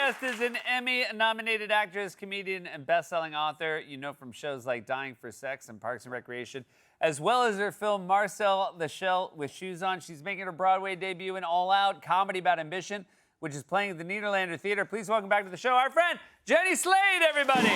guest is an Emmy-nominated actress, comedian, and best-selling author. You know from shows like Dying for Sex and Parks and Recreation, as well as her film Marcel the Shell with Shoes On. She's making her Broadway debut in All Out, comedy about ambition, which is playing at the Nederlander Theater. Please welcome back to the show our friend, Jenny Slate, everybody.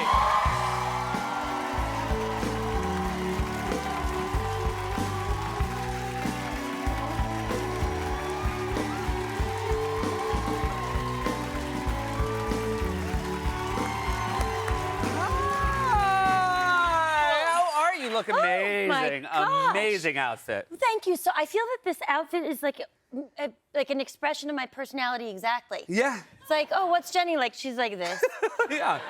You look amazing. Amazing outfit. Thank you. So I feel that this outfit is like an expression of my personality exactly. Yeah. It's like, oh, what's Jenny like? She's like this. Yeah.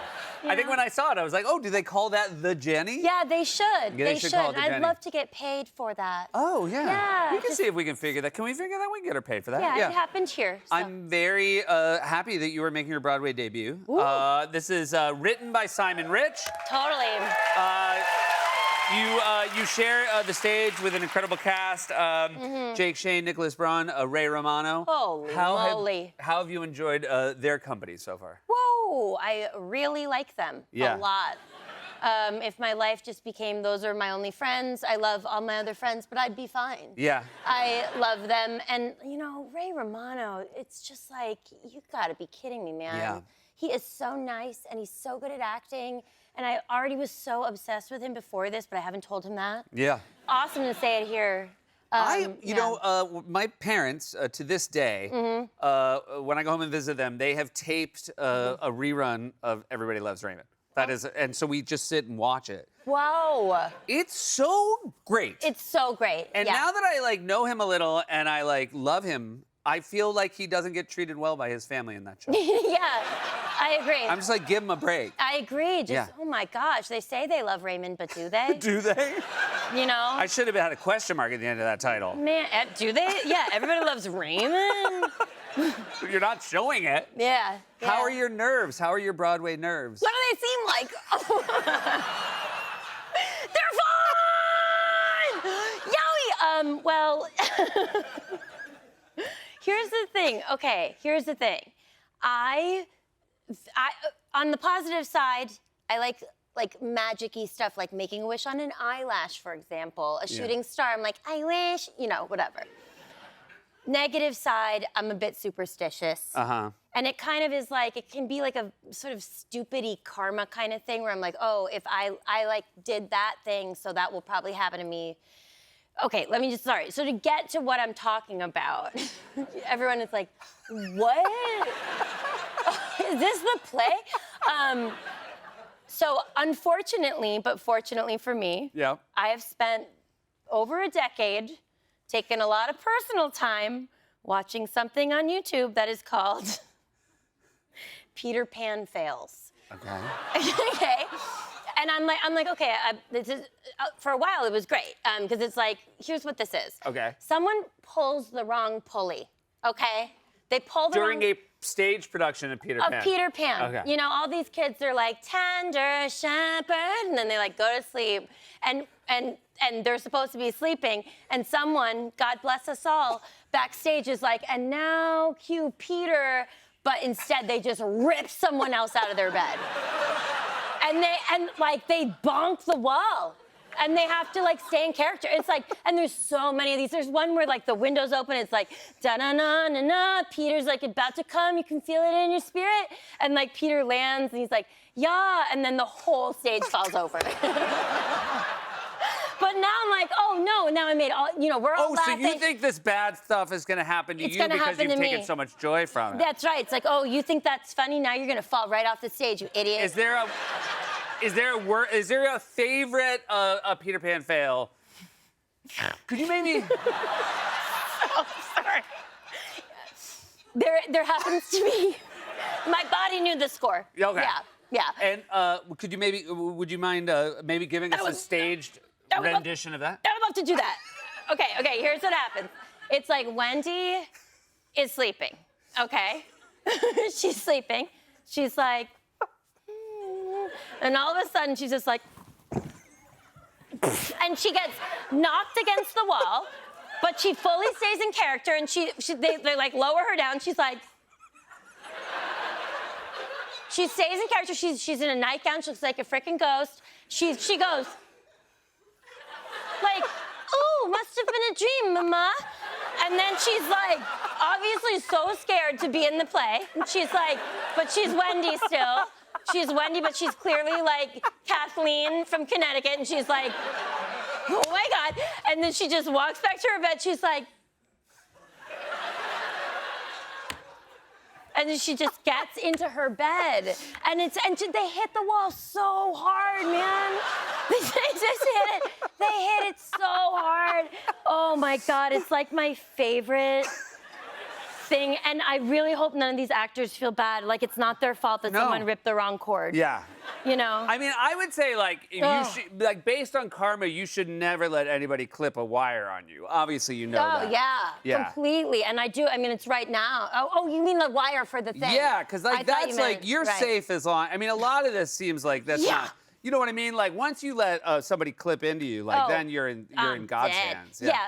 I think when I saw it, I was like, oh, do they call that the Jenny? Yeah, they should. Yeah, they should call it the I'd Jenny. love to get paid for that. Oh, yeah. Yeah. We can see if we can figure that. Can we figure that? We can get her paid for that. Yeah, it happened here. So. I'm very happy that you are making your Broadway debut. This is written by Simon Rich. Totally. You share the stage with an incredible cast. Jake Shane, Nicholas Braun, Ray Romano. Holy moly. How have you enjoyed their company so far? Whoa, I really like them Yeah. a lot. If my life just became those are my only friends, I love all my other friends, but I'd be fine. Yeah. I love them. And, you know, Ray Romano, it's just like, you gotta be kidding me, man. Yeah. He is so nice, and he's so good at acting. And I already was so obsessed with him before this, but I haven't told him that. Yeah. Awesome to say it here. You know, my parents, to this day, when I go home and visit them, they have taped a rerun of Everybody Loves Raymond. That is, and so we just sit and watch it. Wow. It's so great. It's so great. And now that I know him a little and I love him, I feel like he doesn't get treated well by his family in that show. Yeah, I agree. I'm just give him a break. I agree. Oh my gosh, they say they love Raymond, but do they? Do they? You know? I should have had a question mark at the end of that title. Man, do they? Yeah, everybody loves Raymond. You're not showing it. Yeah. How are your nerves? How are your Broadway nerves? What do they seem like? They're fine! Yowie! Well, here's the thing. Okay, here's the thing. I on the positive side, I like magic-y stuff, like making a wish on an eyelash, for example. A shooting star, I'm like, I wish, you know, whatever. Negative side, I'm a bit superstitious. And it kind of is like, it can be like a sort of stupid-y karma kind of thing where I'm like, oh, if I did that thing, so that will probably happen to me. Okay, sorry. So to get to what I'm talking about, everyone is like, what? Is this the play? So unfortunately, but fortunately for me, I have spent over a decade taking a lot of personal time watching something on YouTube that is called Peter Pan Fails. Okay. Okay. And I'm like, okay, this is, for a while it was great, because it's like, here's what this is. Okay. Someone pulls the wrong pulley, okay? They pull the During a stage production of Peter Pan. Of Peter Pan. Okay. You know, all these kids, they're like, tender shepherd, and then they go to sleep. And they're supposed to be sleeping, and someone, God bless us all, backstage is like, and now cue Peter, but instead they just rip someone else out of their bed. And they bonk the wall. And they have to stay in character. It's like, and there's so many of these. There's one where the windows open, it's like, da-na-na-na-na, Peter's about to come, you can feel it in your spirit. And Peter lands and he's like, yeah, and then the whole stage falls over. But now I'm like, oh no, now I made all, we're all laughing. So you think this bad stuff is gonna happen to you because you've taken so much joy from it? That's right. It's like, oh, you think that's funny? Now you're gonna fall right off the stage, you idiot. Is there a favorite Peter Pan fail? Could you maybe? Oh, sorry. There happens to be. My body knew the score. Okay. Yeah. And would you mind maybe giving us a staged rendition of that? I would love to do that. Okay, here's what happens. It's like Wendy is sleeping, okay? She's sleeping. She's like, and all of a sudden she's just like, and she gets knocked against the wall, but she fully stays in character, and they lower her down. She's like, She stays in character. She's in a nightgown. She looks like a freaking ghost. She goes, like, ooh, must have been a dream, mama. And then she's like, obviously so scared to be in the play. And she's like, but she's Wendy still. She's Wendy, but she's clearly like Kathleen from Connecticut. And she's like, oh my God. And then she just walks back to her bed. She's like, and then she just gets into her bed. And they hit the wall so hard, man. They just hit it. They hit it so hard. Oh my God, it's like my favorite thing. And I really hope none of these actors feel bad. Like it's not their fault that someone ripped the wrong cord. Yeah. You know? I mean, I would say like you should, like based on karma, you should never let anybody clip a wire on you. Obviously, you know that. Yeah, completely. And I do. I mean, it's right now. Oh, you mean the wire for the thing? Yeah, because like that's like you're right. safe as long. I mean, a lot of this seems like that's not. You know what I mean? Like once you let somebody clip into you, like then you're in God's dead. hands. Yeah,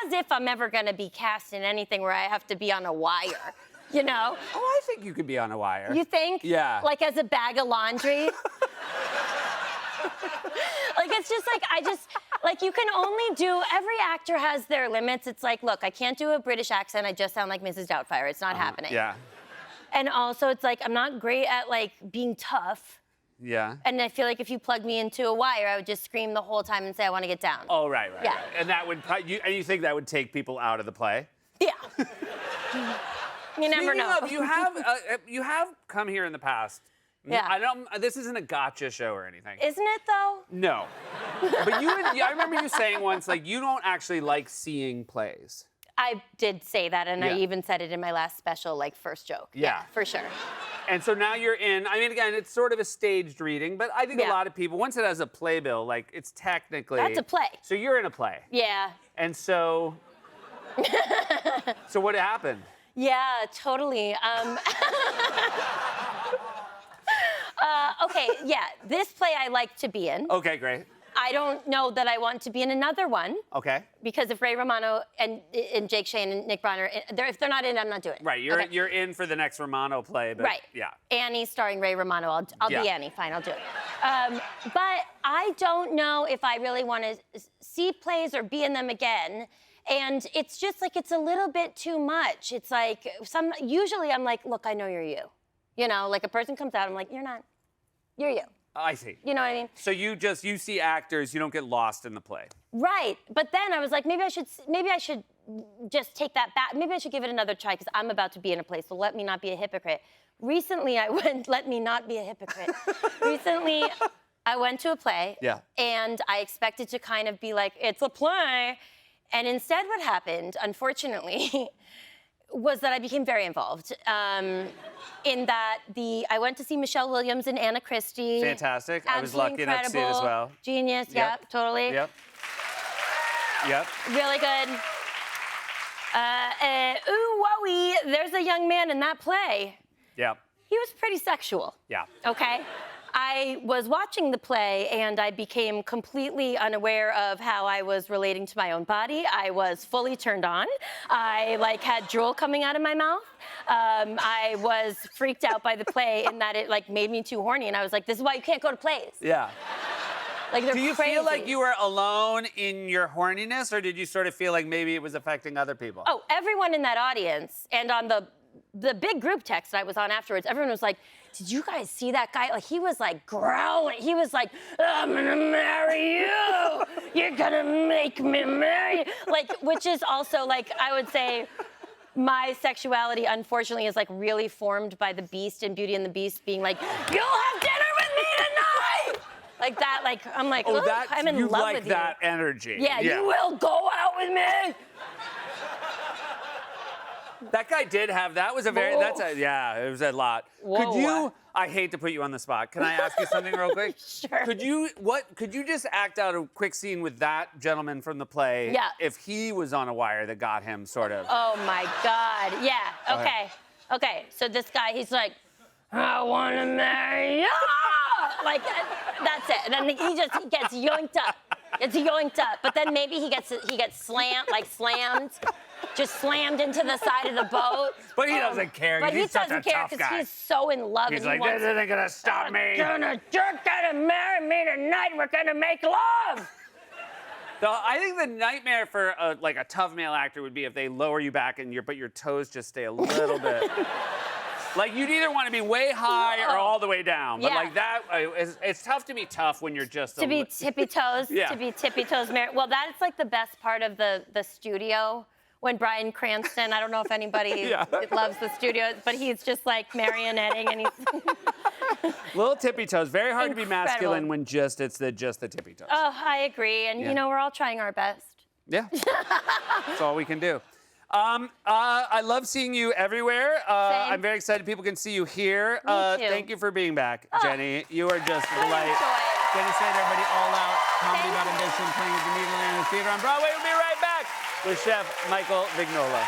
as if I'm ever gonna be cast in anything where I have to be on a wire. You know? Oh, I think you could be on a wire. You think? Yeah. Like as a bag of laundry? Like it's just like you can only do, every actor has their limits. It's like, look, I can't do a British accent. I just sound like Mrs. Doubtfire. It's not happening. Yeah. And also it's like, I'm not great at like being tough. Yeah. And I feel like if you plugged me into a wire, I would just scream the whole time and say, I want to get down. Oh, right. Yeah. Right. And that would, you think that would take people out of the play? Yeah. You never Speaking know. of, you have come here in the past. Yeah. I don't. This isn't a gotcha show or anything. Isn't it though? No. But I remember you saying once, like, you don't actually like seeing plays. I did say that, and I Yeah. even said it in my last special, like, first joke. Yeah. For sure. And so now you're in. I mean, again, it's sort of a staged reading, but I think a Yeah. lot of people, once it has a playbill, like, it's technically. That's a play. So you're in a play. Yeah. And so. So what happened? Yeah, totally. Okay, yeah, this play I like to be in. Okay, great. I don't know that I want to be in another one, Okay. because if Ray Romano and Jake Shane and Nick Bronner, if they're not in, I'm not doing it. Right, you're in for the next Romano play, but Right. yeah. Annie starring Ray Romano. I'll be Yeah. Annie. Fine, I'll do it. But I don't know if I really want to see plays or be in them again. And it's just like, it's a little bit too much. It's like, usually I'm like, look, I know you're you. You know, like a person comes out, I'm like, you're not. You're you. I see. You know what I mean? So you see actors, you don't get lost in the play. Right. But then I was like, maybe I should just take that back. Maybe I should give it another try, because I'm about to be in a play, so let me not be a hypocrite. Recently, let me not be a hypocrite. Recently, I went to a play. Yeah. And I expected to kind of be like, it's a play. And instead what happened, unfortunately, was that I became very involved. In that I went to see Michelle Williams and Anna Christie. Fantastic. I was Absolutely lucky enough to see it as incredible. well. Genius, yeah, totally. Yep. Yep. Really good. Ooh, wowie, there's a young man in that play. Yep. He was pretty sexual. Yeah. Okay? I was watching the play and I became completely unaware of how I was relating to my own body. I was fully turned on. I had drool coming out of my mouth. I was freaked out by the play in that it made me too horny, and I was like, this is why you can't go to plays. Yeah. Like, they're Do you crazy. feel like you were alone in your horniness, or did you sort of feel like maybe it was affecting other people? Oh, everyone in that audience and on the big group text I was on afterwards, everyone was like, did you guys see that guy? Like, he was growling. He was like, I'm gonna marry you. You're gonna make me marry you. Which is also I would say, my sexuality, unfortunately, is really formed by the Beast and Beauty and the Beast being like, you'll have dinner with me tonight. Like that, I'm like, Oh, oh, I'm in you love like with that you. energy. Yeah, you will go out with me. That guy did have. That was a very. Whoa. It was a lot. Whoa. Could you? I hate to put you on the spot. Can I ask you something real quick? Sure. Could you just act out a quick scene with that gentleman from the play? Yeah. If he was on a wire that got him, sort of. Oh my God. Yeah. Go ahead. Okay. So this guy, he's like, I want to marry you. That's it. And then he gets yoinked up. But then maybe he gets slammed. just slammed into the side of the boat. But he doesn't care. But he He's such a doesn't care tough because guy. he's so in love. He's and like, he wants, this isn't gonna stop me. You're gonna marry me tonight. We're gonna make love. I think the nightmare for a tough male actor would be if they lower you back and but your toes just stay a little bit. Like you'd either want to be way high or all the way down. But Yeah. like that, it's tough to be tough when you're just To be tippy toes. Yeah. To be tippy toes married. Well, that's like the best part of the studio. When Bryan Cranston, I don't know if anybody Yeah. loves the studio, but he's just like marionetting and he's. little tippy toes. Very hard to be Incredible. masculine when just the tippy toes. Oh, I agree. And, Yeah. you know, we're all trying our best. Yeah, that's all we can do. I love seeing you everywhere. Same. I'm very excited people can see you here. Me too. Thank you for being back, Jenny. You are just a What a delight. joy. Jenny Slater, everybody, all out comedy Thank about you. ambition, playing at the Nederlander Theater on Broadway. We'll be right back with Chef Michael Vignola.